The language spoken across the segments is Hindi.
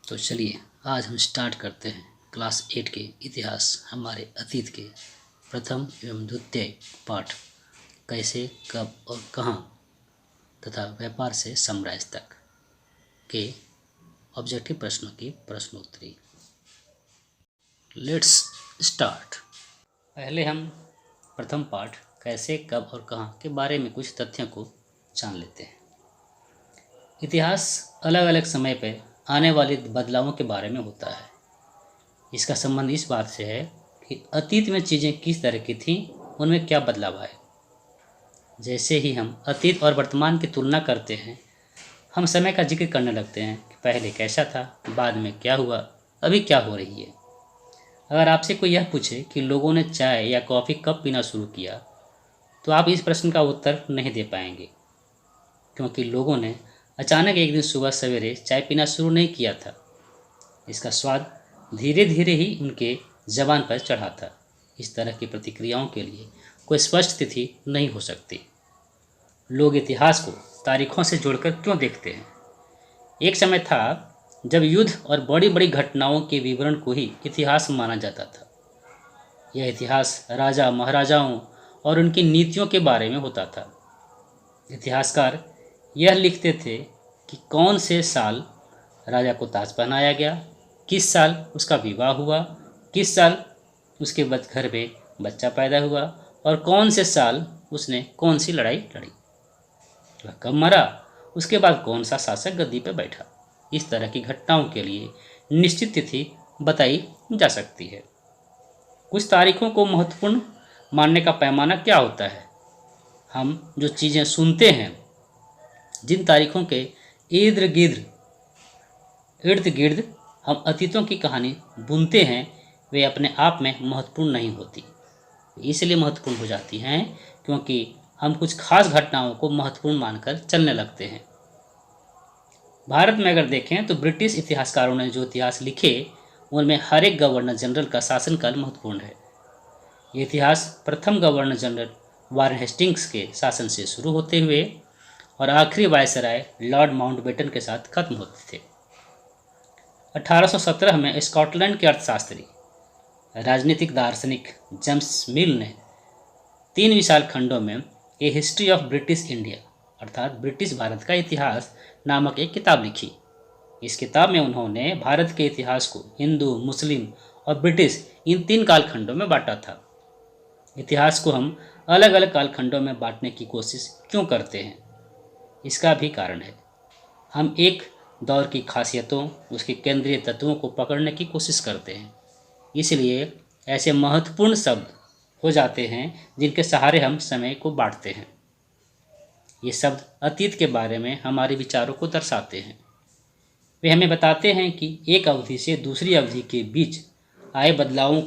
तो चलिए आज हम स्टार्ट करते हैं क्लास 8 के इतिहास हमारे अतीत के प्रथम एवं द्वितीय पाठ कैसे कब और कहाँ तथा व्यापार से साम्राज्य तक के ऑब्जेक्टिव प्रश्नों की प्रश्नोत्तरी। Let's start. पहले हम प्रथम पाठ कैसे कब और कहाँ के बारे में कुछ तथ्यों को जान लेते हैं। इतिहास अलग अलग समय पर आने वाले बदलावों के बारे में होता है। इसका संबंध इस बात से है कि अतीत में चीज़ें किस तरह की थीं, उनमें क्या बदलाव आए। जैसे ही हम अतीत और वर्तमान की तुलना करते हैं, हम समय का जिक्र करने लगते हैं कि पहले कैसा था, बाद में क्या हुआ, अभी क्या हो रही है। अगर आपसे कोई यह पूछे कि लोगों ने चाय या कॉफ़ी कब पीना शुरू किया, तो आप इस प्रश्न का उत्तर नहीं दे पाएंगे, क्योंकि लोगों ने अचानक एक दिन सुबह सवेरे चाय पीना शुरू नहीं किया था। इसका स्वाद धीरे धीरे ही उनके जबान पर चढ़ा था। इस तरह की प्रतिक्रियाओं के लिए कोई स्पष्ट तिथि नहीं हो सकती। लोग इतिहास को तारीखों से जोड़कर क्यों देखते हैं? एक समय था जब युद्ध और बड़ी बड़ी घटनाओं के विवरण को ही इतिहास माना जाता था। यह इतिहास राजा महाराजाओं और उनकी नीतियों के बारे में होता था। इतिहासकार यह लिखते थे कि कौन से साल राजा को ताज पहनाया गया, किस साल उसका विवाह हुआ, किस साल उसके घर में बच्चा पैदा हुआ और कौन से साल उसने कौन सी लड़ाई लड़ी, वह कब मरा, उसके बाद कौन सा शासक गद्दी पर बैठा। इस तरह की घटनाओं के लिए निश्चित तिथि बताई जा सकती है। कुछ तारीखों को महत्वपूर्ण मानने का पैमाना क्या होता है? हम जो चीज़ें सुनते हैं, जिन तारीखों के इर्द गिर्द हम अतीतों की कहानी बुनते हैं, वे अपने आप में महत्वपूर्ण नहीं होती। इसलिए महत्वपूर्ण हो जाती हैं क्योंकि हम कुछ खास घटनाओं को महत्वपूर्ण मानकर चलने लगते हैं। भारत में अगर देखें तो ब्रिटिश इतिहासकारों ने जो इतिहास लिखे, उनमें हर एक गवर्नर जनरल का शासनकाल महत्वपूर्ण है। ये इतिहास प्रथम गवर्नर जनरल वारेन हेस्टिंग्स के शासन से शुरू होते हुए और आखिरी वायसराय लॉर्ड माउंटबेटन के साथ खत्म होते थे। 1817 में स्कॉटलैंड के अर्थशास्त्री राजनीतिक दार्शनिक जेम्स मिल ने 3 विशाल खंडों में ए हिस्ट्री ऑफ ब्रिटिश इंडिया अर्थात ब्रिटिश भारत का इतिहास नामक एक किताब लिखी। इस किताब में उन्होंने भारत के इतिहास को हिंदू, मुस्लिम और ब्रिटिश इन 3 कालखंडों में बांटा था। इतिहास को हम अलग अलग कालखंडों में बांटने की कोशिश क्यों करते हैं? इसका भी कारण है। हम एक दौर की खासियतों, उसके केंद्रीय तत्वों को पकड़ने की कोशिश करते हैं। इसलिए ऐसे महत्वपूर्ण शब्द हो जाते हैं जिनके सहारे हम समय को बांटते हैं। ये शब्द अतीत के बारे में हमारे विचारों को दर्शाते हैं। वे हमें बताते हैं कि एक अवधि से दूसरी अवधि के बीच आए बदलावों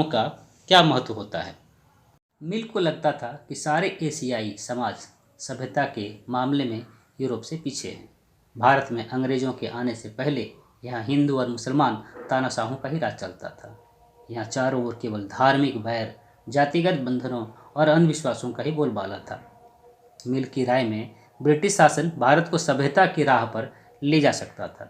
का क्या महत्व होता है। मिल को लगता था कि सारे एशियाई समाज सभ्यता के मामले में यूरोप से पीछे हैं। भारत में अंग्रेजों के आने से पहले यहाँ हिंदू और मुसलमान तानाशाहों का ही राज चलता था। यहाँ चारों ओर केवल धार्मिक वैर, जातिगत बंधनों और अंधविश्वासों का ही बोलबाला था। मिल की राय में ब्रिटिश शासन भारत को सभ्यता की राह पर ले जा सकता था।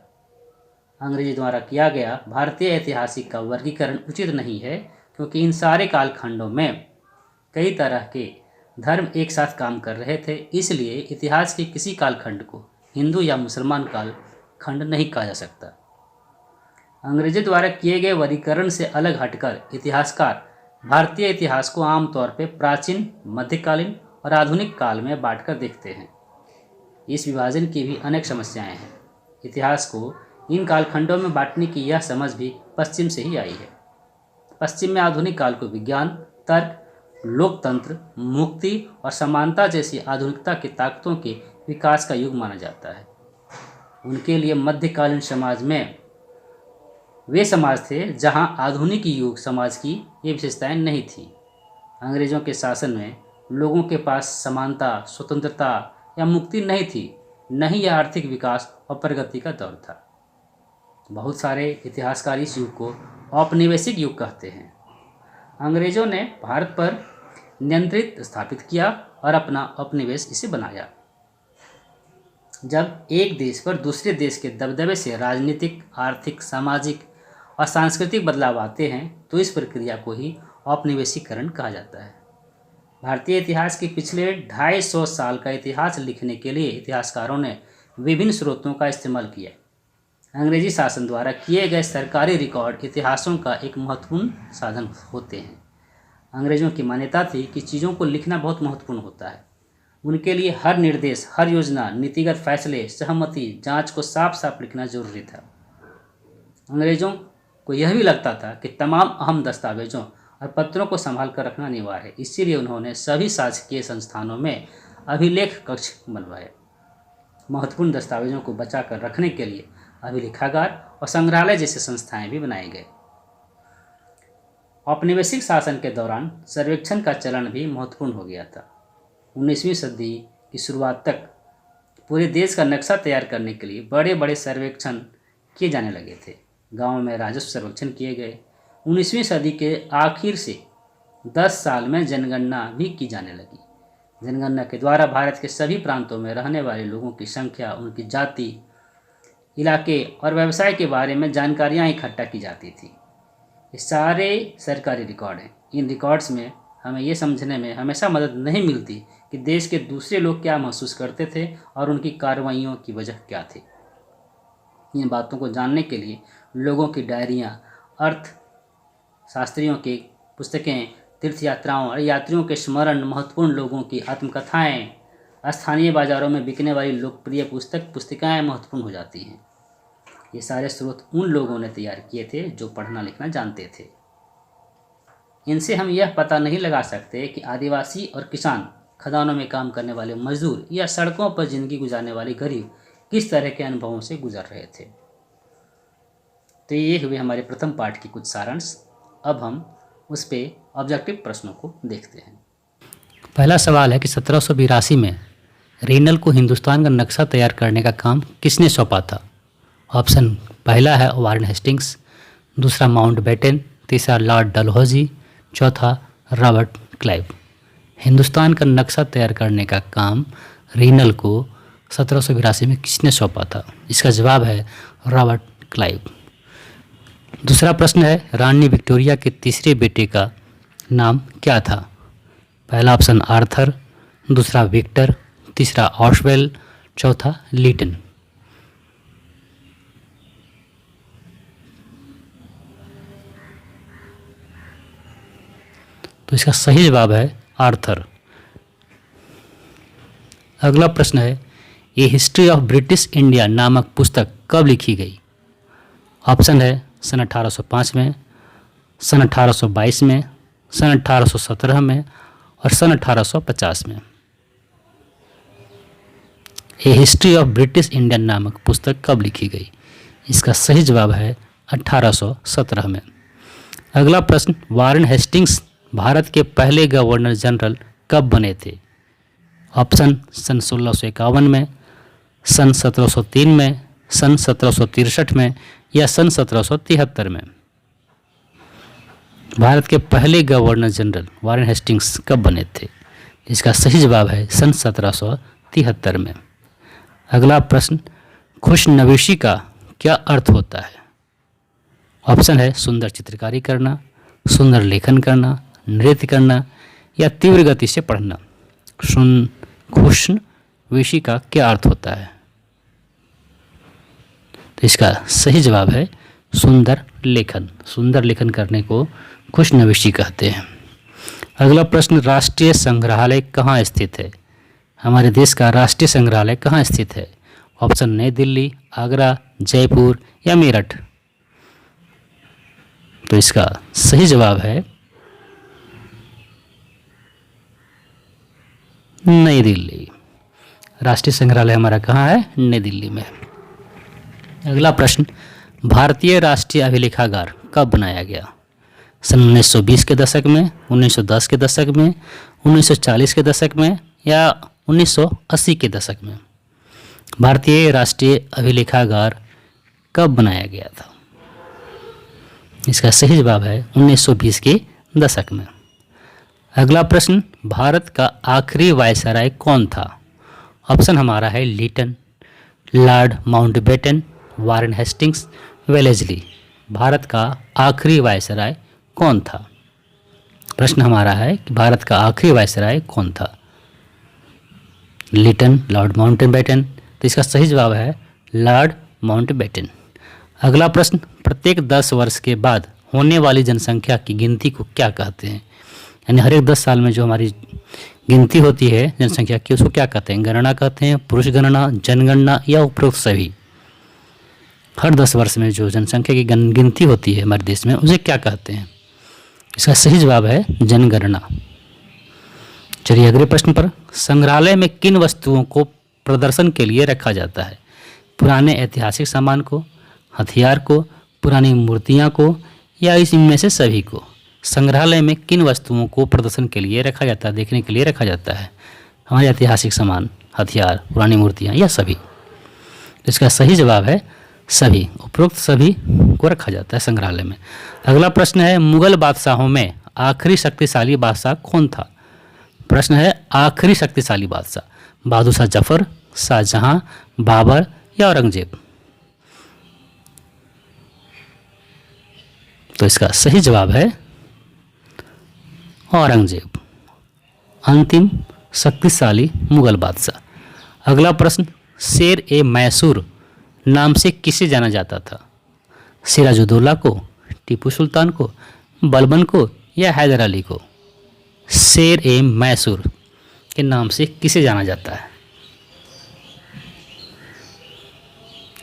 अंग्रेजी द्वारा किया गया भारतीय ऐतिहासिक का वर्गीकरण उचित नहीं है, क्योंकि इन सारे कालखंडों में कई तरह के धर्म एक साथ काम कर रहे थे। इसलिए इतिहास के किसी कालखंड को हिंदू या मुसलमान कालखंड नहीं कहा जा सकता। अंग्रेजों द्वारा किए गए वर्गीकरण से अलग हटकर इतिहासकार भारतीय इतिहास को आमतौर पर प्राचीन, मध्यकालीन और आधुनिक काल में बांटकर देखते हैं। इस विभाजन की भी अनेक समस्याएं हैं। इतिहास को इन कालखंडों में बांटने की यह समझ भी पश्चिम से ही आई है। पश्चिम में आधुनिक काल को विज्ञान, तर्क, लोकतंत्र, मुक्ति और समानता जैसी आधुनिकता की ताकतों के विकास का युग माना जाता है। उनके लिए मध्यकालीन समाज में वे समाज थे जहां आधुनिक युग समाज की ये विशेषताएं नहीं थीं। अंग्रेजों के शासन में लोगों के पास समानता, स्वतंत्रता या मुक्ति नहीं थी, न ही यह आर्थिक विकास और प्रगति का दौर था। बहुत सारे इतिहासकार इस युग को औपनिवेशिक युग कहते हैं। अंग्रेजों ने भारत पर नियंत्रित स्थापित किया और अपना उपनिवेश इसे बनाया। जब एक देश पर दूसरे देश के दबदबे से राजनीतिक, आर्थिक, सामाजिक और सांस्कृतिक बदलाव आते हैं तो इस प्रक्रिया को ही औपनिवेशीकरण कहा जाता है। भारतीय इतिहास के पिछले 250 साल का इतिहास लिखने के लिए इतिहासकारों ने विभिन्न स्रोतों का इस्तेमाल किया। अंग्रेजी शासन द्वारा किए गए सरकारी रिकॉर्ड इतिहासों का एक महत्वपूर्ण साधन होते हैं। अंग्रेजों की मान्यता थी कि चीज़ों को लिखना बहुत महत्वपूर्ण होता है। उनके लिए हर निर्देश, हर योजना, नीतिगत फैसले, सहमति, जांच को साफ साफ लिखना जरूरी था। अंग्रेजों को यह भी लगता था कि तमाम अहम दस्तावेजों और पत्रों को संभाल कर रखना अनिवार्य है। इसीलिए उन्होंने सभी शासकीय संस्थानों में अभिलेख कक्ष बनवाए। महत्वपूर्ण दस्तावेजों को बचा कर रखने के लिए अभिलेखागार और संग्रहालय जैसे संस्थाएं भी बनाए गए। औपनिवेशिक शासन के दौरान सर्वेक्षण का चलन भी महत्वपूर्ण हो गया था। 19वीं सदी की शुरुआत तक पूरे देश का नक्शा तैयार करने के लिए बड़े बड़े सर्वेक्षण किए जाने लगे थे। गाँव में राजस्व सर्वेक्षण किए गए। 19वीं सदी के आखिर से 10 साल में जनगणना भी की जाने लगी। जनगणना के द्वारा भारत के सभी प्रांतों में रहने वाले लोगों की संख्या, उनकी जाति, इलाके और व्यवसाय के बारे में जानकारियाँ इकट्ठा की जाती थी। ये सारे सरकारी रिकॉर्ड हैं। इन रिकॉर्ड्स में हमें ये समझने में हमेशा मदद नहीं मिलती कि देश के दूसरे लोग क्या महसूस करते थे और उनकी कार्रवाइयों की वजह क्या थी। इन बातों को जानने के लिए लोगों की डायरियाँ, अर्थशास्त्रियों की पुस्तकें, तीर्थ यात्राओं और यात्रियों के स्मरण, महत्वपूर्ण लोगों की आत्मकथाएं, स्थानीय बाज़ारों में बिकने वाली लोकप्रिय पुस्तिकाएँ महत्वपूर्ण हो जाती हैं। ये सारे स्रोत उन लोगों ने तैयार किए थे जो पढ़ना लिखना जानते थे। इनसे हम यह पता नहीं लगा सकते कि आदिवासी और किसान, खदानों में काम करने वाले मजदूर या सड़कों पर जिंदगी गुजारने वाले गरीब किस तरह के अनुभवों से गुजर रहे थे। तो ये हुए हमारे प्रथम पाठ की कुछ सारांश। अब हम उस पे ऑब्जेक्टिव प्रश्नों को देखते हैं। पहला सवाल है कि 1782 में रेनल को हिंदुस्तान का नक्शा तैयार करने का काम किसने सौंपा था? ऑप्शन पहला है वारेन हेस्टिंग्स, दूसरा माउंटबेटन, तीसरा लॉर्ड डलहौजी, चौथा रॉबर्ट क्लाइव। हिंदुस्तान का नक्शा तैयार करने का काम रेनल को 1782 में किसने सौंपा था? इसका जवाब है रॉबर्ट क्लाइव। दूसरा प्रश्न है रानी विक्टोरिया के तीसरे बेटे का नाम क्या था? पहला ऑप्शन आर्थर, दूसरा विक्टर, तीसरा ऑस्वेल, चौथा लीटन। तो इसका सही जवाब है आर्थर। अगला प्रश्न है ए हिस्ट्री ऑफ ब्रिटिश इंडिया नामक पुस्तक कब लिखी गई? ऑप्शन है सन 1805 में, सन 1822 में, सन 1817 में और सन 1850 में। ए हिस्ट्री ऑफ ब्रिटिश इंडिया नामक पुस्तक कब लिखी गई? इसका सही जवाब है 1817 में। अगला प्रश्न वारेन हेस्टिंग्स भारत के पहले गवर्नर जनरल कब बने थे? ऑप्शन सन 1651 में, सन 1703 में, सन 1763 में या सन 1773 में। भारत के पहले गवर्नर जनरल वारेन हेस्टिंग्स कब बने थे? इसका सही जवाब है सन 1773 में। अगला प्रश्न खुशनवीशी का क्या अर्थ होता है? ऑप्शन है सुंदर चित्रकारी करना, सुंदर लेखन करना, नृत्य करना या तीव्र गति से पढ़ना। खुशनवीशी का क्या अर्थ होता है? तो इसका सही जवाब है सुंदर लेखन। सुंदर लेखन करने को खुशनवीशी कहते हैं। अगला प्रश्न राष्ट्रीय संग्रहालय कहाँ स्थित है? हमारे देश का राष्ट्रीय संग्रहालय कहाँ स्थित है? ऑप्शन नई दिल्ली, आगरा, जयपुर या मेरठ। तो इसका सही जवाब है नई दिल्ली। राष्ट्रीय संग्रहालय हमारा कहाँ है? नई दिल्ली में। अगला प्रश्न भारतीय राष्ट्रीय अभिलेखागार कब बनाया गया? सन 1920 के दशक में, 1910 के दशक में, 1940 के दशक में या 1980 के दशक में। भारतीय राष्ट्रीय अभिलेखागार कब बनाया गया था? इसका सही जवाब है 1920 के दशक में। अगला प्रश्न भारत का आखिरी वायसराय कौन था? ऑप्शन हमारा है Lytton, Lord Mountbatten, Warren Hastings, Wellesley. Bharat का आखिरी वायसराय कौन था? प्रश्न हमारा है कि भारत का आखिरी वायसराय कौन था? Lytton, Lord Mountbatten. तो इसका सही जवाब है लॉर्ड माउंटबेटन। अगला प्रश्न, प्रत्येक 10 वर्ष के बाद होने वाली जनसंख्या की गिनती को क्या कहते हैं? यानी हर एक 10 साल में जो हमारी गिनती होती है जनसंख्या की, उसको क्या कहते हैं? गणना कहते हैं, पुरुष गणना, जनगणना या उपरोक्त सभी? हर 10 वर्ष में जो जनसंख्या की गिनती होती है हमारे देश में, उसे क्या कहते हैं? इसका सही जवाब है जनगणना। चलिए अगले प्रश्न पर, संग्रहालय में किन वस्तुओं को प्रदर्शन के लिए रखा जाता है? पुराने ऐतिहासिक सामान को, हथियार को, पुरानी मूर्तियाँ को या इनमें से सभी को? संग्रहालय में किन वस्तुओं को प्रदर्शन के लिए रखा जाता है, देखने के लिए रखा जाता है? हमारे ऐतिहासिक सामान, हथियार, पुरानी मूर्तियाँ या सभी? तो इसका सही जवाब है सभी। उपरोक्त सभी को रखा जाता है संग्रहालय में। अगला प्रश्न है, मुगल बादशाहों में आखिरी शक्तिशाली बादशाह कौन था? प्रश्न है आखिरी शक्तिशाली बादशाह, बहादुर शाह जफर, शाहजहां, बाबर या औरंगजेब? तो इसका सही जवाब है औरंगजेब, अंतिम शक्तिशाली मुगल बादशाह। अगला प्रश्न, शेर ए मैसूर नाम से किसे जाना जाता था? सिराजुद्दौला को, टीपू सुल्तान को, बलबन को या हैदर अली को? शेर ए मैसूर के नाम से किसे जाना जाता है?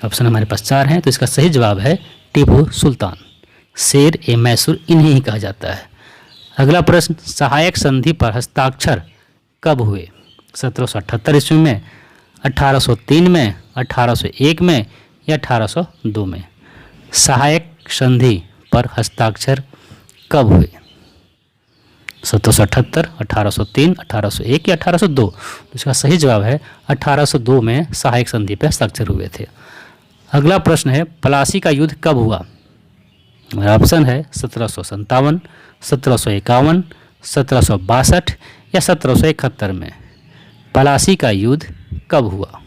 ऑप्शन हमारे पास 4 हैं, तो इसका सही जवाब है टीपू सुल्तान। शेर ए मैसूर इन्हें ही कहा जाता है। अगला प्रश्न, सहायक संधि पर हस्ताक्षर कब हुए? 1778 ईस्वी में, 1803 में, 1801 में या 1802 में? सहायक संधि पर हस्ताक्षर कब हुए? 1778, 1803, 1801 या 1802? तो इसका सही जवाब है 1802 में सहायक संधि पर हस्ताक्षर हुए थे। अगला प्रश्न है, प्लासी का युद्ध कब हुआ? हमारा ऑप्शन है 1757, 1751, 1762 या 1771 में? प्लासी का युद्ध कब हुआ?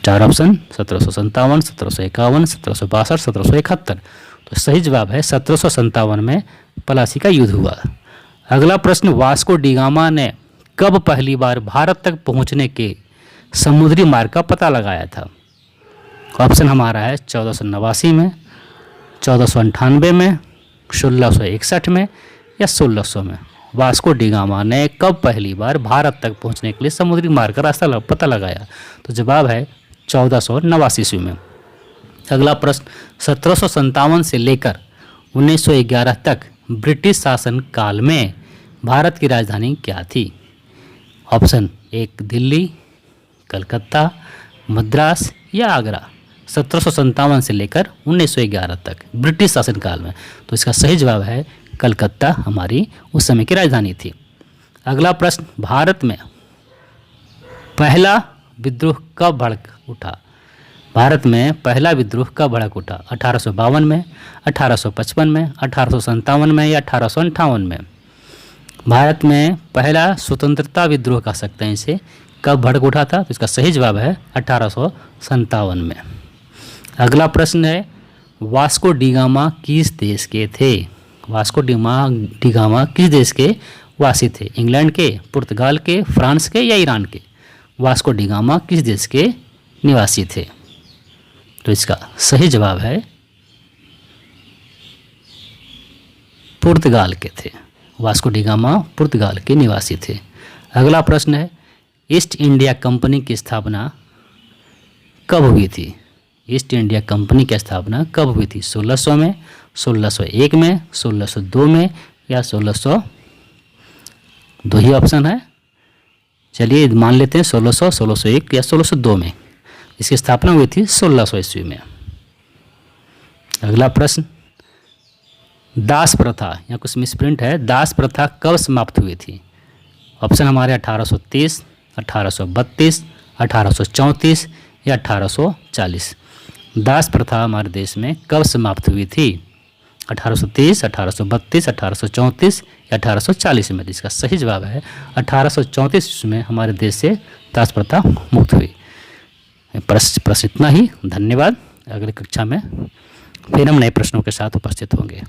4 ऑप्शन, 1757, 1751, 1762, 1771। तो सही जवाब है 1757 में प्लासी का युद्ध हुआ। अगला प्रश्न, वास्को डी गामा ने कब पहली बार भारत तक पहुंचने के समुद्री मार्ग का पता लगाया था? ऑप्शन हमारा है 1489 में, 1498 में, 1661 में या 1600 में? वास्को डी गामा ने कब पहली बार भारत तक पहुंचने के लिए समुद्री मार्ग का रास्ता पता लगाया? तो जवाब है 1489 ईस्वी में। अगला प्रश्न, 1757 से लेकर 1911 तक ब्रिटिश शासन काल में भारत की राजधानी क्या थी? ऑप्शन 1 दिल्ली, कलकत्ता, मद्रास या आगरा? 1757 से लेकर 1911 तक ब्रिटिश शासन काल में, तो इसका सही जवाब है कलकत्ता हमारी उस समय की राजधानी थी। अगला प्रश्न, भारत में पहला विद्रोह कब भड़क उठा? भारत में पहला विद्रोह कब भड़क उठा? 1852 में, 1855 में, 1857 में या 1858 में? भारत में पहला स्वतंत्रता विद्रोह कह सकते हैं इसे, कब भड़क उठा था? तो इसका सही जवाब है 1857 में। अगला प्रश्न है, वास्को डी गामा किस देश के थे? वास्को डी गामा किस देश के वासी थे? इंग्लैंड के, पुर्तगाल के, फ्रांस के या ईरान के? वास्को डी गामा किस देश के निवासी थे? तो इसका सही जवाब है पुर्तगाल के थे। वास्को डी गामा पुर्तगाल के निवासी थे। अगला प्रश्न है, ईस्ट इंडिया कंपनी की स्थापना कब हुई थी? ईस्ट इंडिया कंपनी की स्थापना कब हुई थी? 1600 में, 1601 में, 1602 में या 1600? 2 ही ऑप्शन है, चलिए मान लेते हैं 1600, 1601 या 1602 में। इसकी स्थापना हुई थी 1600 ईस्वी में। अगला प्रश्न, दास प्रथा या कुछ मिसप्रिंट है, दास प्रथा कब समाप्त हुई थी? ऑप्शन हमारे 1830, 1832, 1834 या 1840? दास प्रथा हमारे देश में कब समाप्त हुई थी? 1830, 1832, 1834 या 1840 में? इसका सही जवाब है 1834 में हमारे देश से दास प्रथा मुक्त हुई। प्रश्न इतना ही। धन्यवाद। अगली कक्षा में फिर हम नए प्रश्नों के साथ उपस्थित होंगे।